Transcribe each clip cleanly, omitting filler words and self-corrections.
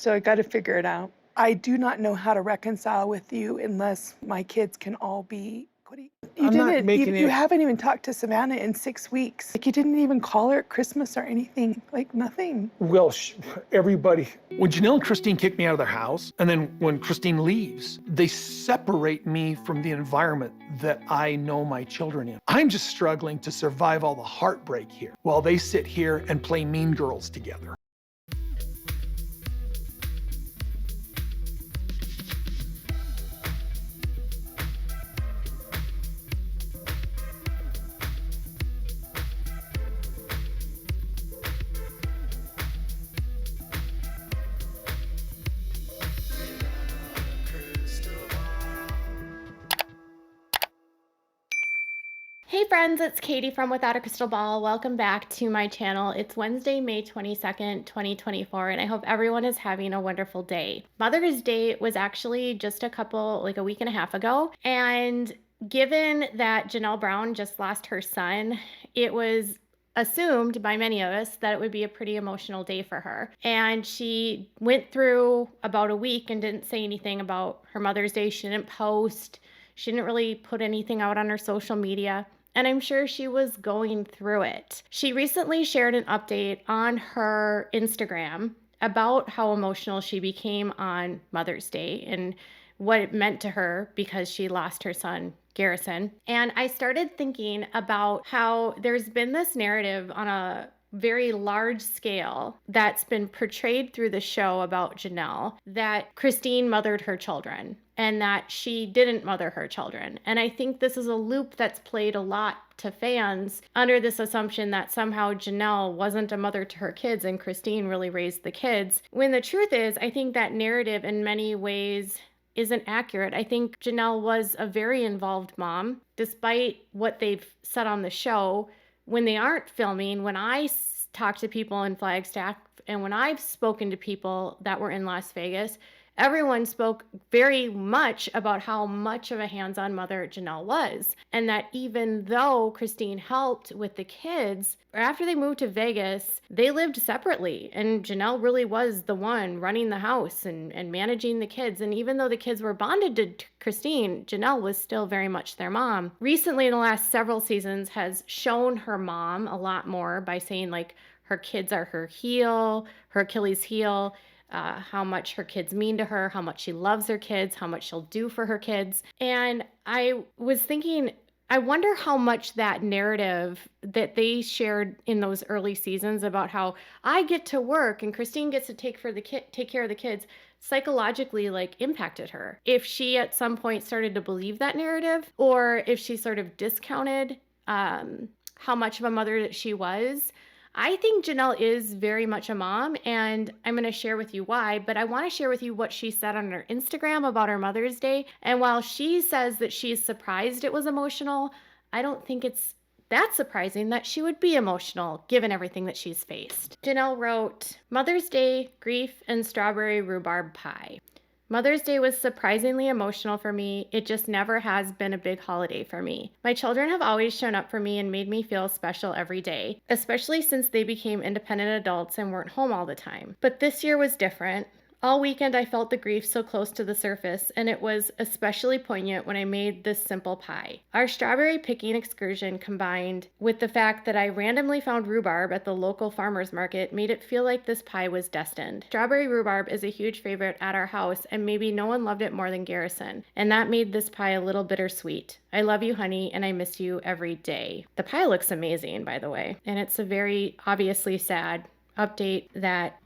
So I got to figure it out. I do not know how to reconcile with you unless my kids can all be. You I'm not didn't. making You it. haven't even talked to Savannah in 6 weeks. Like you didn't even call her at Christmas or anything. Like nothing. Well, everybody. When Janelle and Christine kick me out of their house, and then when Christine leaves, they separate me from the environment that I know my children in. I'm just struggling to survive all the heartbreak here while they sit here and play mean girls together. Hey friends, it's Katie from Without a Crystal Ball. Welcome back to my channel. It's Wednesday, May 22nd, 2024, and I hope everyone is having a wonderful day. Mother's Day was actually just a week and a half ago, and given that Janelle Brown just lost her son, it was assumed by many of us that it would be a pretty emotional day for her. And she went through about a week and didn't say anything about her Mother's Day. She didn't post. She didn't really put anything out on her social media. And I'm sure she was going through it. She recently shared an update on her Instagram about how emotional she became on Mother's Day and what it meant to her because she lost her son, Garrison. And I started thinking about how there's been this narrative on a very large scale that's been portrayed through the show about Janelle that Christine mothered her children and that she didn't mother her children. And I think this is a loop that's played a lot to fans under this assumption that somehow Janelle wasn't a mother to her kids and Christine really raised the kids. When the truth is, I think that narrative in many ways isn't accurate. I think Janelle was a very involved mom, despite what they've said on the show. When they aren't filming, when I talk to people in Flagstaff and when I've spoken to people that were in Las Vegas, everyone spoke very much about how much of a hands-on mother Janelle was. And that even though Christine helped with the kids, after they moved to Vegas, they lived separately. And Janelle really was the one running the house and managing the kids. And even though the kids were bonded to Christine, Janelle was still very much their mom. Recently, in the last several seasons, has shown her mom a lot more by saying like her kids are her heel, her Achilles heel. How much her kids mean to her, how much she loves her kids, how much she'll do for her kids. And I was thinking, I wonder how much that narrative that they shared in those early seasons about how I get to work and Christine gets to take care of the kids psychologically impacted her. If she at some point started to believe that narrative, or if she sort of discounted how much of a mother that she was. I think Janelle is very much a mom, and I'm going to share with you why, but I want to share with you what she said on her Instagram about her Mother's Day. And while she says that she's surprised it was emotional, I don't think it's that surprising that she would be emotional given everything that she's faced. Janelle wrote, Mother's Day, grief, and strawberry rhubarb pie. Mother's Day was surprisingly emotional for me. It just never has been a big holiday for me. My children have always shown up for me and made me feel special every day, especially since they became independent adults and weren't home all the time. But this year was different. All weekend I felt the grief so close to the surface, and it was especially poignant when I made this simple pie. Our strawberry picking excursion combined with the fact that I randomly found rhubarb at the local farmer's market made it feel like this pie was destined. Strawberry rhubarb is a huge favorite at our house, and maybe no one loved it more than Garrison, and that made this pie a little bittersweet. I love you, honey, and I miss you every day. The pie looks amazing, by the way, and it's a very obviously sad update that,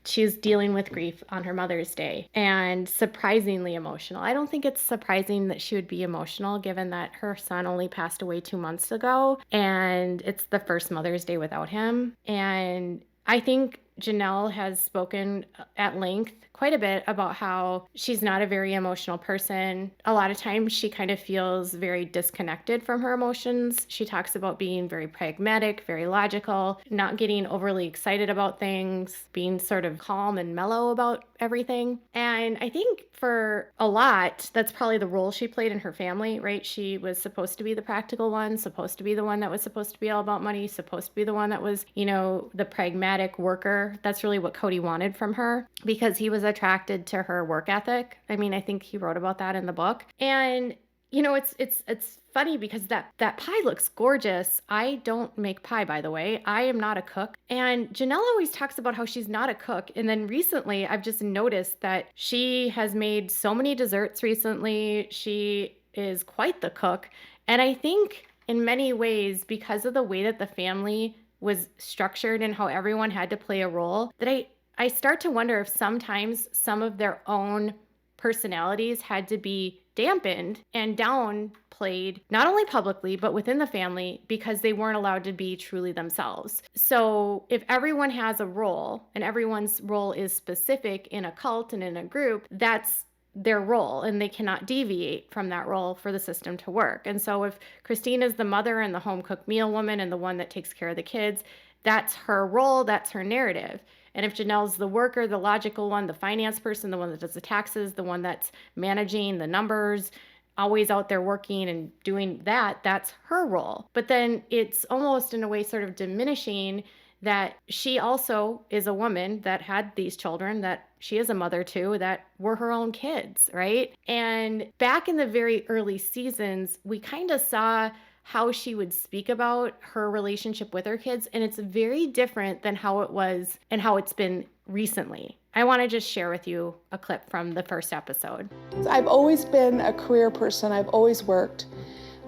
she's dealing with grief on her Mother's Day and surprisingly emotional. I don't think it's surprising that she would be emotional given that her son only passed away 2 months ago and it's the first Mother's Day without him. And I think Janelle has spoken at length quite a bit about how she's not a very emotional person. A lot of times she kind of feels very disconnected from her emotions. She talks about being very pragmatic, very logical, not getting overly excited about things, being sort of calm and mellow about everything. And I think for a lot, that's probably the role she played in her family, right? She was supposed to be the practical one, supposed to be the one that was supposed to be all about money, supposed to be the one that was, the pragmatic worker career. That's really what Cody wanted from her because he was attracted to her work ethic. I mean, I think he wrote about that in the book. And it's funny because that pie looks gorgeous. I don't make pie, by the way. I am not a cook. And Janelle always talks about how she's not a cook. And then recently I've just noticed that she has made so many desserts recently. She is quite the cook. And I think in many ways, because of the way that the family was structured and how everyone had to play a role, that I start to wonder if sometimes some of their own personalities had to be dampened and downplayed, not only publicly, but within the family, because they weren't allowed to be truly themselves. So if everyone has a role and everyone's role is specific in a cult and in a group, that's their role and they cannot deviate from that role for the system to work. And so if Christine is the mother and the home cooked meal woman and the one that takes care of the kids, that's her role, that's her narrative. And if Janelle's the worker, the logical one, the finance person, the one that does the taxes, the one that's managing the numbers, always out there working and doing that, that's her role. But then it's almost in a way sort of diminishing that she also is a woman that had these children, that she is a mother to, that were her own kids, right? And back in the very early seasons, we kind of saw how she would speak about her relationship with her kids, and it's very different than how it was and how it's been recently. I want to just share with you a clip from the first episode. I've always been a career person. I've always worked.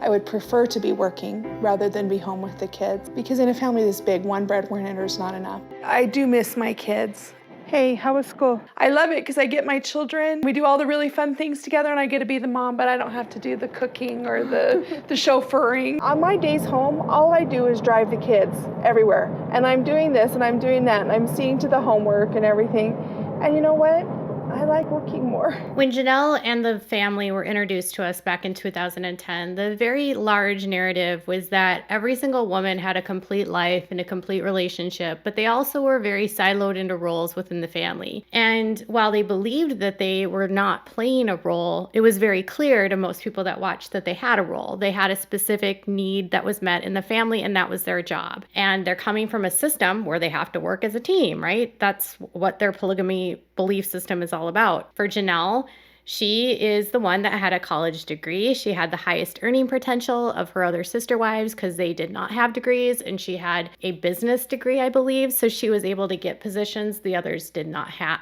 I would prefer to be working rather than be home with the kids, because in a family this big, one breadwinner is not enough. I do miss my kids. Hey, how was school? I love it because I get my children. We do all the really fun things together and I get to be the mom, but I don't have to do the cooking or the chauffeuring. On my days home, all I do is drive the kids everywhere. And I'm doing this and I'm doing that and I'm seeing to the homework and everything. And you know what? I like working more. When Janelle and the family were introduced to us back in 2010, the very large narrative was that every single woman had a complete life and a complete relationship, but they also were very siloed into roles within the family. And while they believed that they were not playing a role, it was very clear to most people that watched that they had a role. They had a specific need that was met in the family, and that was their job. And they're coming from a system where they have to work as a team, right? That's what their polygamy belief system is all about. For Janelle, she is the one that had a college degree. She had the highest earning potential of her other sister wives because they did not have degrees, and she had a business degree, I believe. So she was able to get positions the others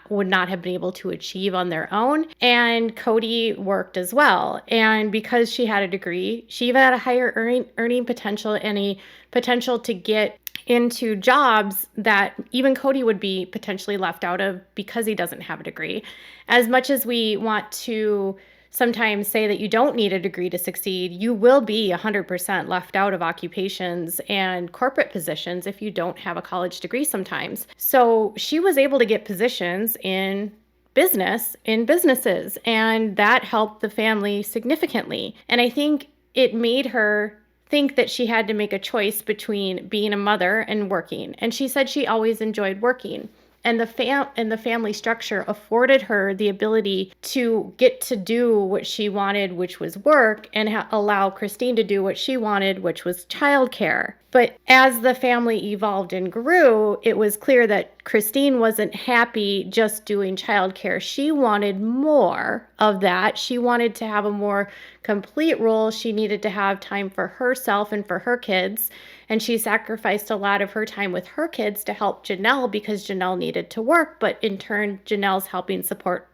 would not have been able to achieve on their own. And Cody worked as well. And because she had a degree, she even had a higher earning potential and a potential to get into jobs that even Cody would be potentially left out of because he doesn't have a degree. As much as we want to sometimes say that you don't need a degree to succeed, you will be 100% left out of occupations and corporate positions if you don't have a college degree sometimes. So she was able to get positions in businesses, and that helped the family significantly. And I think it made her think that she had to make a choice between being a mother and working. And she said she always enjoyed working. And the family structure afforded her the ability to get to do what she wanted, which was work, and allow Christine to do what she wanted, which was childcare. But as the family evolved and grew, it was clear that Christine wasn't happy just doing childcare. She wanted more of that. She wanted to have a more complete role. She needed to have time for herself and for her kids. And she sacrificed a lot of her time with her kids to help Janelle because Janelle needed to work. But in turn, Janelle's helping support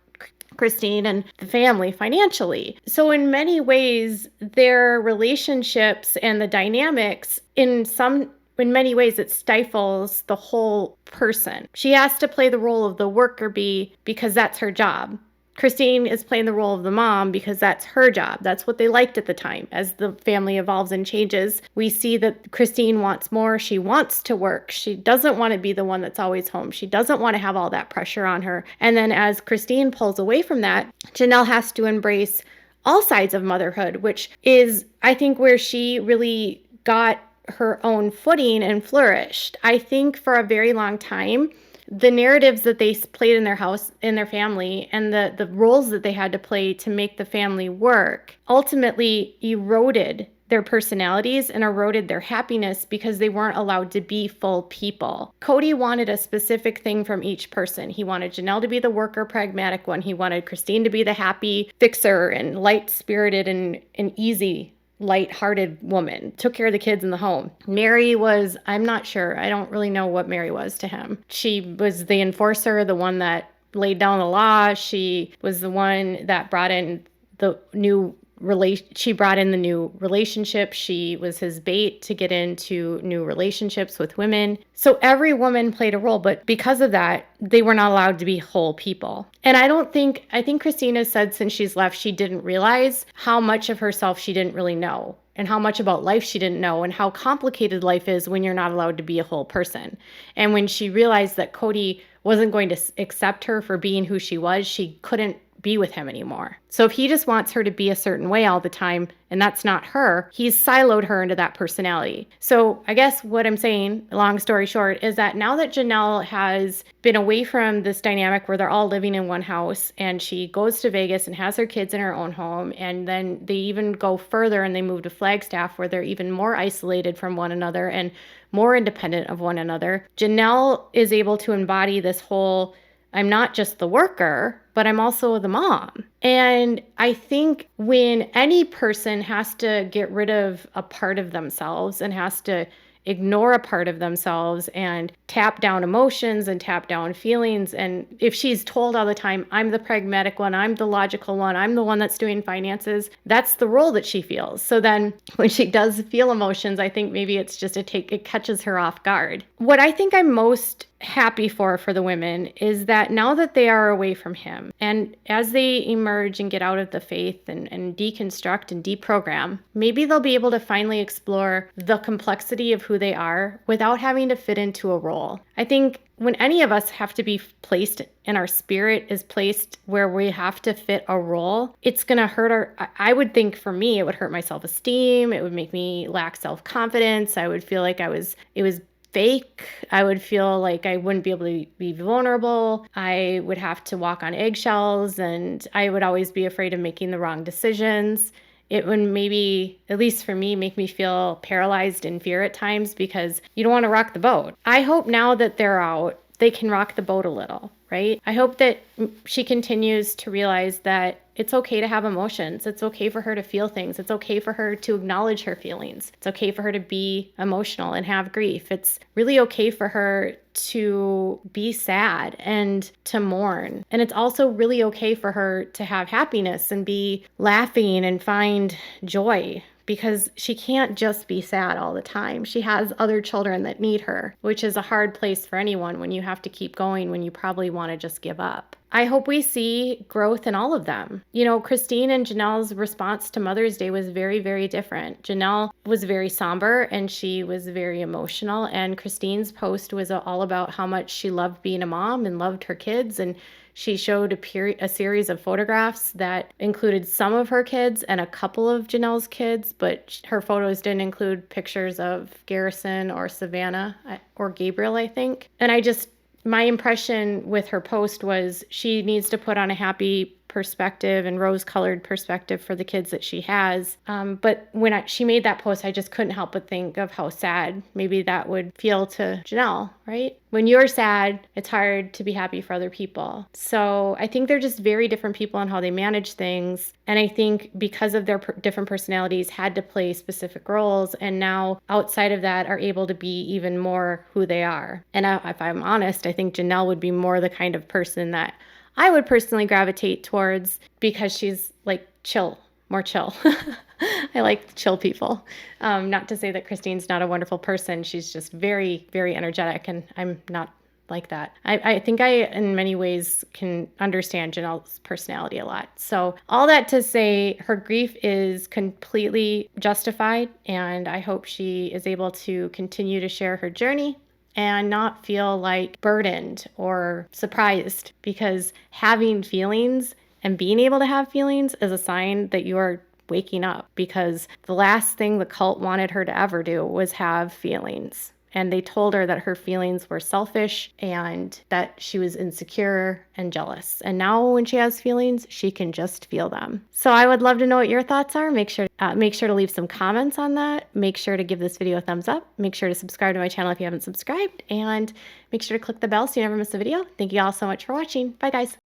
Christine and the family financially. So in many ways, their relationships and the dynamics, in many ways, it stifles the whole person. She has to play the role of the worker bee because that's her job. Christine is playing the role of the mom because that's her job. That's what they liked at the time. As the family evolves and changes, we see that Christine wants more. She wants to work. She doesn't want to be the one that's always home. She doesn't want to have all that pressure on her. And then as Christine pulls away from that, Janelle has to embrace all sides of motherhood, which is, I think, where she really got her own footing and flourished. I think for a very long time, the narratives that they played in their house, in their family, and the roles that they had to play to make the family work ultimately eroded their personalities and eroded their happiness because they weren't allowed to be full people. Cody wanted a specific thing from each person. He wanted Janelle to be the worker, pragmatic one. He wanted Christine to be the happy fixer and light-spirited and easy, light-hearted woman, took care of the kids in the home. Mary was, I'm not sure. I don't really know what Mary was to him. She was the enforcer, the one that laid down the law. She was the one that brought in the new relationship. She was his bait to get into new relationships with women. So every woman played a role, but because of that, they were not allowed to be whole people. And I think Christina said since she's left, she didn't realize how much of herself she didn't really know, and how much about life she didn't know, and how complicated life is when you're not allowed to be a whole person. And when she realized that Cody wasn't going to accept her for being who she was, she couldn't be with him anymore. So if he just wants her to be a certain way all the time, and that's not her, he's siloed her into that personality. So I guess what I'm saying, long story short, is that now that Janelle has been away from this dynamic where they're all living in one house, and she goes to Vegas and has her kids in her own home, and then they even go further and they move to Flagstaff where they're even more isolated from one another and more independent of one another, Janelle is able to embody this whole, I'm not just the worker, but I'm also the mom. And I think when any person has to get rid of a part of themselves and has to ignore a part of themselves and tap down emotions and tap down feelings, and if she's told all the time, I'm the pragmatic one, I'm the logical one, I'm the one that's doing finances, that's the role that she feels. So then when she does feel emotions, I think maybe it's just it catches her off guard. What I think I'm most happy for the women is that now that they are away from him, and as they emerge and get out of the faith and deconstruct and deprogram, maybe they'll be able to finally explore the complexity of who they are without having to fit into a role. I think when any of us have to be placed and our spirit is placed where we have to fit a role, it's going to hurt I would think for me, it would hurt my self-esteem. It would make me lack self-confidence. I would feel like it was fake. I would feel like I wouldn't be able to be vulnerable. I would have to walk on eggshells, and I would always be afraid of making the wrong decisions. It would maybe, at least for me, make me feel paralyzed in fear at times because you don't want to rock the boat. I hope now that they're out, they can rock the boat a little, right? I hope that she continues to realize that it's okay to have emotions. It's okay for her to feel things. It's okay for her to acknowledge her feelings. It's okay for her to be emotional and have grief. It's really okay for her to be sad and to mourn. And it's also really okay for her to have happiness and be laughing and find joy, because she can't just be sad all the time. She has other children that need her, which is a hard place for anyone when you have to keep going when you probably want to just give up. I hope we see growth in all of them. You know, Christine and Janelle's response to Mother's Day was very, very different. Janelle was very somber and she was very emotional, and Christine's post was all about how much she loved being a mom and loved her kids, and she showed a series of photographs that included some of her kids and a couple of Janelle's kids, but her photos didn't include pictures of Garrison or Savannah or Gabriel, I think. And my impression with her post was she needs to put on a happy perspective and rose-colored perspective for the kids that she has. But when she made that post, I just couldn't help but think of how sad maybe that would feel to Janelle, right? When you're sad, it's hard to be happy for other people. So I think they're just very different people in how they manage things. And I think because of their different personalities, had to play specific roles, and now outside of that are able to be even more who they are. And if I'm honest, I think Janelle would be more the kind of person that I would personally gravitate towards, because she's like more chill. I like chill people. Not to say that Christine's not a wonderful person. She's just very, very energetic, and I'm not like that. I think I, in many ways, can understand Janelle's personality a lot. So all that to say, her grief is completely justified, and I hope she is able to continue to share her journey and not feel like burdened or surprised, because having feelings and being able to have feelings is a sign that you are waking up, because the last thing the cult wanted her to ever do was have feelings. and they told her that her feelings were selfish and that she was insecure and jealous. And now when she has feelings, she can just feel them. So I would love to know what your thoughts are. Make sure to leave some comments on that. Make sure to give this video a thumbs up. Make sure to subscribe to my channel if you haven't subscribed, and make sure to click the bell so you never miss a video. Thank you all so much for watching. Bye guys.